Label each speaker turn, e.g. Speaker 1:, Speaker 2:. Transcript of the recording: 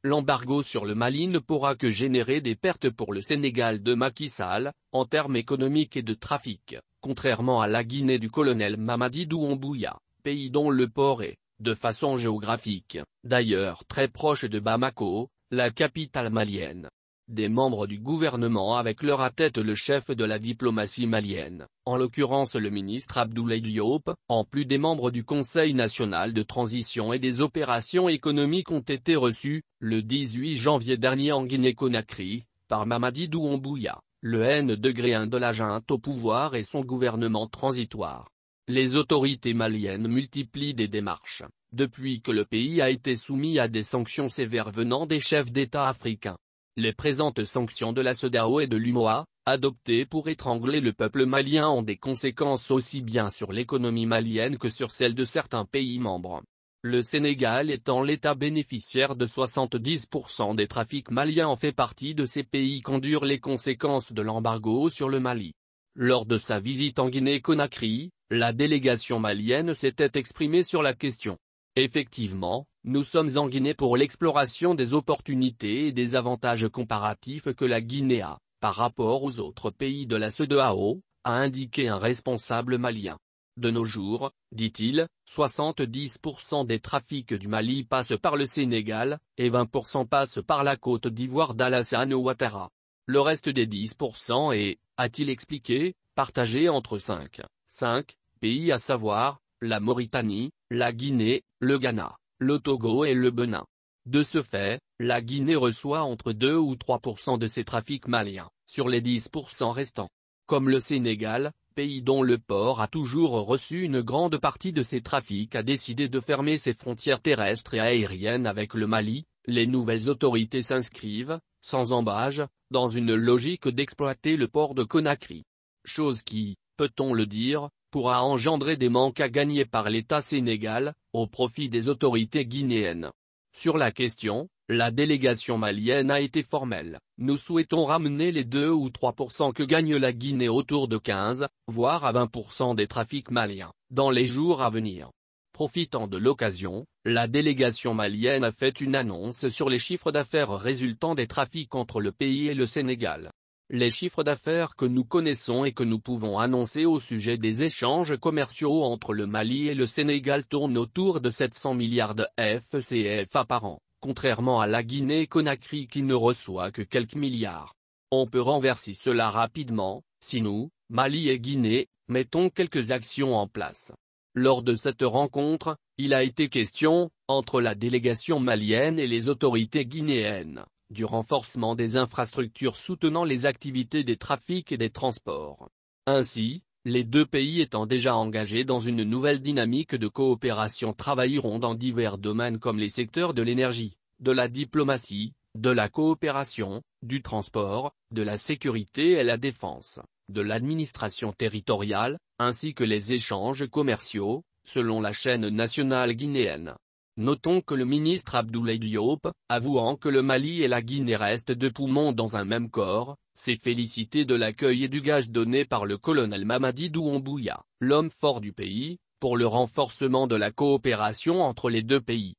Speaker 1: l'embargo sur le Mali ne pourra que générer des pertes pour le Sénégal de Macky Sall, en termes économiques et de trafic, contrairement à la Guinée du colonel Mamadi Doumbouya, pays dont le port est, de façon géographique, d'ailleurs très proche de Bamako, la capitale malienne. Des membres du gouvernement avec leur à tête le chef de la diplomatie malienne, en l'occurrence le ministre Abdoulaye Diop, en plus des membres du Conseil national de transition et des opérations économiques ont été reçus, le 18 janvier dernier en Guinée-Conakry, par Mamadi Doumbouya, le N-1 de la junte au pouvoir et son gouvernement transitoire. Les autorités maliennes multiplient des démarches, depuis que le pays a été soumis à des sanctions sévères venant des chefs d'État africains. Les présentes sanctions de la CEDEAO et de l'UMOA, adoptées pour étrangler le peuple malien ont des conséquences aussi bien sur l'économie malienne que sur celle de certains pays membres. Le Sénégal étant l'État bénéficiaire de 70% des trafics maliens en fait partie de ces pays qu'endurent les conséquences de l'embargo sur le Mali. Lors de sa visite en Guinée-Conakry, la délégation malienne s'était exprimée sur la question. Effectivement, nous sommes en Guinée pour l'exploration des opportunités et des avantages comparatifs que la Guinée a, par rapport aux autres pays de la CEDEAO, a indiqué un responsable malien. De nos jours, dit-il, 70% des trafics du Mali passent par le Sénégal, et 20% passent par la Côte d'Ivoire d'Alassane Ouattara. Le reste des 10% est, a-t-il expliqué, partagé entre 5 pays à savoir, la Mauritanie, la Guinée, le Ghana, le Togo et le Bénin. De ce fait, la Guinée reçoit entre 2 ou 3% de ces trafics maliens, sur les 10% restants. Comme le Sénégal, pays dont le port a toujours reçu une grande partie de ces trafics a décidé de fermer ses frontières terrestres et aériennes avec le Mali, les nouvelles autorités s'inscrivent, sans embâge, dans une logique d'exploiter le port de Conakry. Chose qui, peut-on le dire, pourra engendrer des manques à gagner par l'État sénégal, au profit des autorités guinéennes. Sur la question, la délégation malienne a été formelle. Nous souhaitons ramener les 2 ou 3% que gagne la Guinée autour de 15, voire à 20% des trafics maliens, dans les jours à venir. Profitant de l'occasion, la délégation malienne a fait une annonce sur les chiffres d'affaires résultant des trafics entre le pays et le Sénégal. Les chiffres d'affaires que nous connaissons et que nous pouvons annoncer au sujet des échanges commerciaux entre le Mali et le Sénégal tournent autour de 700 milliards de CFA par an, contrairement à la Guinée-Conakry qui ne reçoit que quelques milliards. On peut renverser cela rapidement, si nous, Mali et Guinée, mettons quelques actions en place. Lors de cette rencontre, il a été question, entre la délégation malienne et les autorités guinéennes, du renforcement des infrastructures soutenant les activités des trafics et des transports. Ainsi, les deux pays étant déjà engagés dans une nouvelle dynamique de coopération travailleront dans divers domaines comme les secteurs de l'énergie, de la diplomatie, de la coopération, du transport, de la sécurité et la défense, de l'administration territoriale, ainsi que les échanges commerciaux, selon la chaîne nationale guinéenne. Notons que le ministre Abdoulaye Diop, avouant que le Mali et la Guinée restent deux poumons dans un même corps, s'est félicité de l'accueil et du gage donné par le colonel Mamadi Doumbouya, l'homme fort du pays, pour le renforcement de la coopération entre les deux pays.